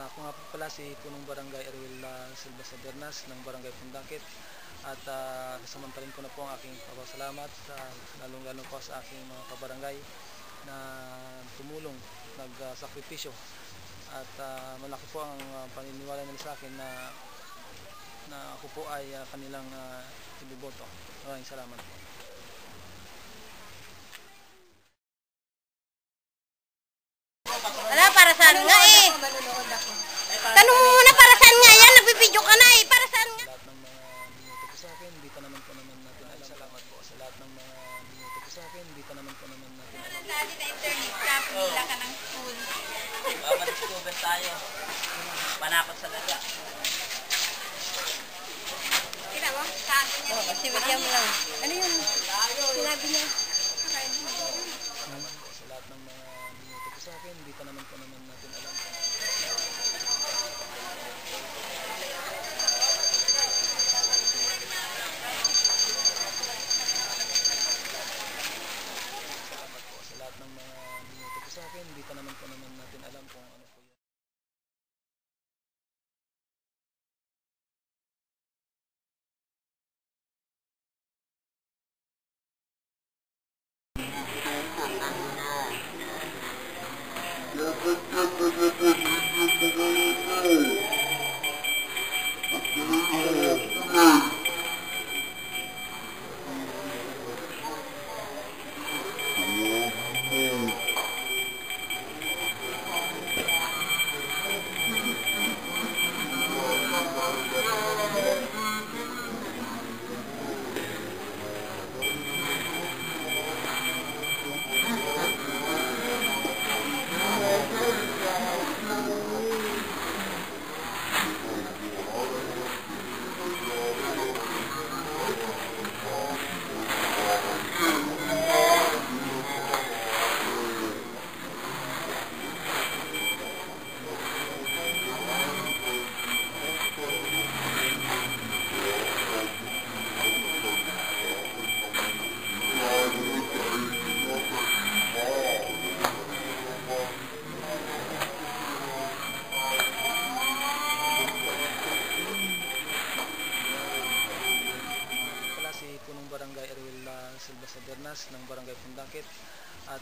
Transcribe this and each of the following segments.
Ako nga po pala si Punong Barangay Erwin Silva Sabernas ng Barangay Pundakit at sasamantalin ko na po ang aking pasalamat lalong-lalo po sa aking mga kabarangay na tumulong, nagsakripisyo at malaki po ang paniniwala nila sa akin na ako po ay kanilang ibiboto. Maraming salamat po. Wala, para saan nga eh? Tanong mo muna para saan nga yan? Nagbibideo ka na eh. Para saan nga? Lahat ng mga minuto po sa akin, hindi pa naman natin alam. Salamat po sa lahat ng mga minuto po sa akin, hindi pa naman natin alam. Dali na internet shop, nila ka ng school. Madiscover tayo. Panakot sa daga. Kita mo? Saan? Kasi bigyan mo lang. Ano yung sinabi niya? Salamat po sa lahat ng mga minuto po sa akin, hindi pa naman natin alam. Salamat po sa lahat ng mga minuto po sa akin, hindi pa naman natin alam kung ano po yan. Punong Barangay Erwin Silva Sabernas ng Barangay Pundakit at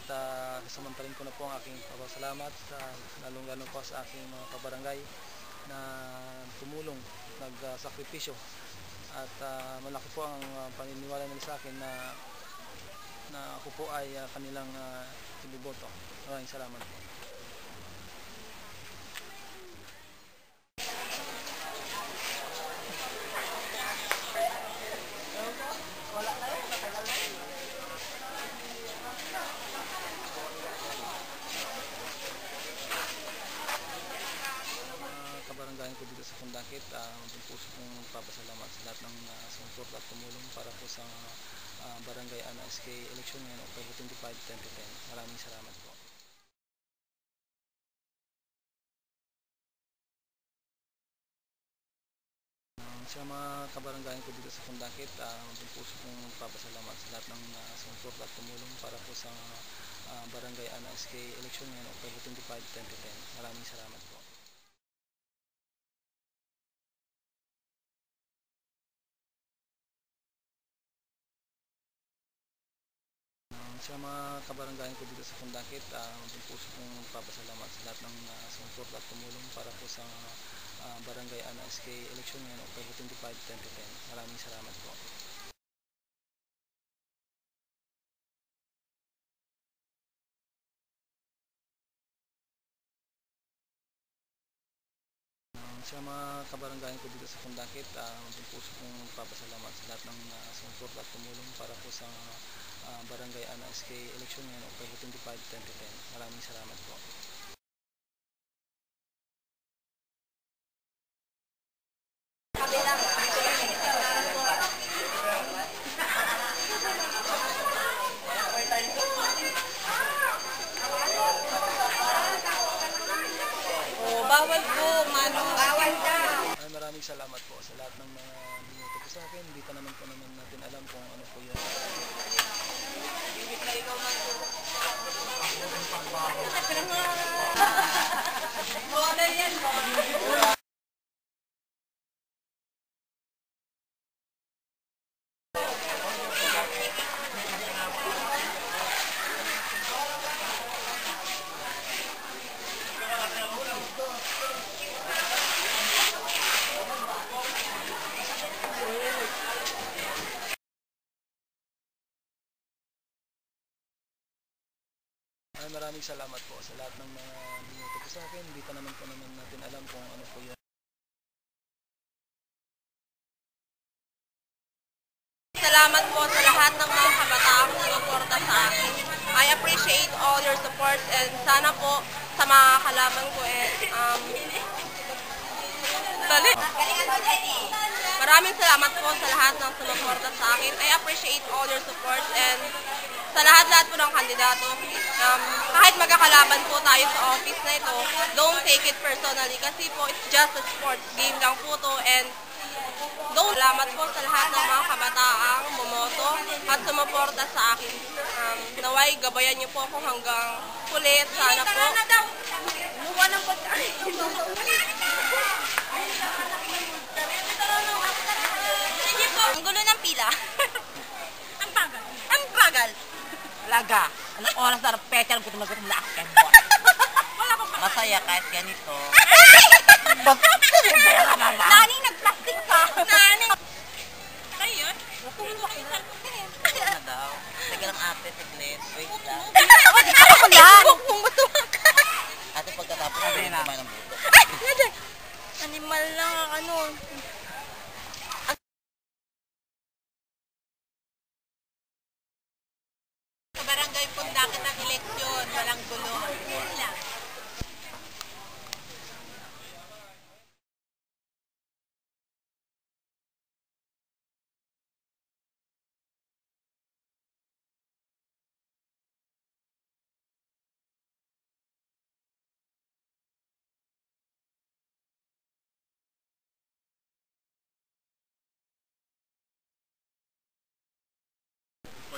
sasamantalin ko na po ang aking pasalamat lalong-lalo po sa aking mga kabarangay na tumulong, nagsakripisyo at malaki po ang paniniwala nila sa akin na ako po ay kanilang ibiboto. Maraming salamat po. Kabaranggayan ko dito sa Pundakit, puso kong papasalamat sa lahat ng sumuporta at tumulong para po sa Barangay Ana SK election ngayon October 25, 2010. Maraming salamat po. Sa mga kabaranggayan ko dito sa Pundakit, puso kong papasalamat sa lahat ng sumuporta at tumulong para po sa Barangay Ana SK election ngayon October 25, 2010. Maraming salamat po. Sa mga kabaranggayan ko dito sa Pundakit, puso kong papasalamat sa lahat ng sumuporta at tumulong para po sa Barangay Ana SK election ngayon October 25, 2010. Maraming salamat po. Sa mga kabaranggayan ko dito sa Pundakit, puso kong papasalamat sa lahat ng sumuporta at tumulong para po sa Barangay Ana SK election ngayon October 25, 2010. Maraming salamat po. Bawal po, mano. Bawal ka. Maraming salamat po sa lahat ng mga minuto po sa akin. Hindi pa naman natin alam kung ano po yan. Ikaw man po. Maraming salamat po sa lahat ng mga binoto po sa akin. Hindi pa naman natin alam kung ano po yun. Salamat po sa lahat ng mga kabataang sumuporta sa akin. I appreciate all your support and sana po sa mga kalaban ko Maraming salamat po sa lahat ng sumuporta sa akin. I appreciate all your support and sa lahat-lahat po ng kandidato. Kahit magkakalaban po tayo sa office na ito, don't take it personally kasi po it's just a sports game lang po to and salamat po sa lahat ng mga kabataang bumoto at sumuporta sa akin. Naway, gabayan niyo po ako hanggang huli at sana po. Buwan ng pagkain. Sige po. Ang gulo ng pila. Ang bagal. Ang bagal. Talaga. Anong oras na petal ko tumagot na ako. Masaya kahit ganito. Nani, nag-plastic ka. Nani. Ayun. Ano na daw? Teka lang ate, saglit. Wait lang. Ako lang. Huwag mong matuwag ka. Ate, pagkatapos ko rin kumain ng buto. Animal lang ano. Sa barangay Pundakit ng eleksyon, walang gulo. Yun lang.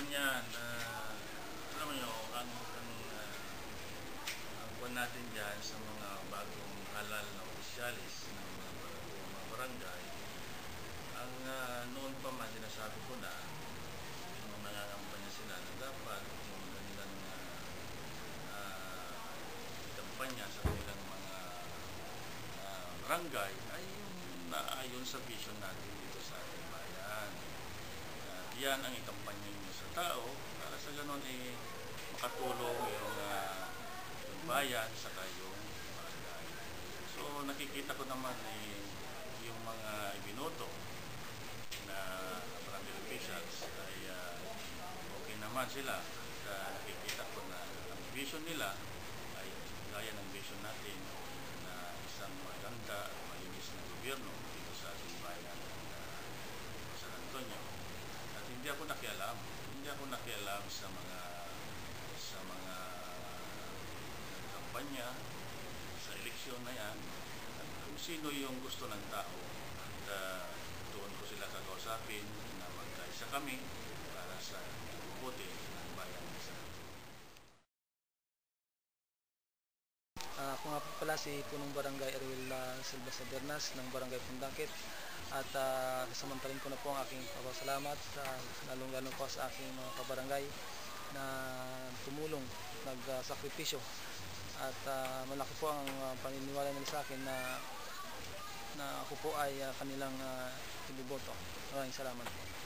Yan, alam mo nyo, ang buwan natin dyan sa mga bagong halal na opisyalis ng mga barangay, ang noon pa man sinasabi ko na yung nangangampanya sila na dapat yung kanilang kampanya sa kanilang mga barangay ay yung naayon sa vision natin dito sa ating bayan. Yan ang ikampanya nyo sa tao para sa ganon makatulong yung bayan sa kayong barangay. So nakikita ko naman yung mga ibinoto na barangay officials ay okay naman sila. Nakikita ko na ang vision nila ay gaya ng vision natin na isang maganda at malinis na gobyerno dito sa ating bayan ng San Antonio. Hindi ako nakialam sa mga kampanya sa eleksyon na yan at kung sino yung gusto ng tao at doon ko sila kakausapin na magkaisa kami para sa ikabubuti ng bayan ng San Antonio. Ako nga po pala si Punong Barangay Erwin Silva Sabernas ng Barangay Pundakit. At sasamantalin ko na po ang aking pasalamat lalong-lalo po sa aking mga kabarangay na tumulong, nagsakripisyo at malaki po ang paniniwala nila sa akin na ako po ay kanilang ibiboto. Maraming salamat po.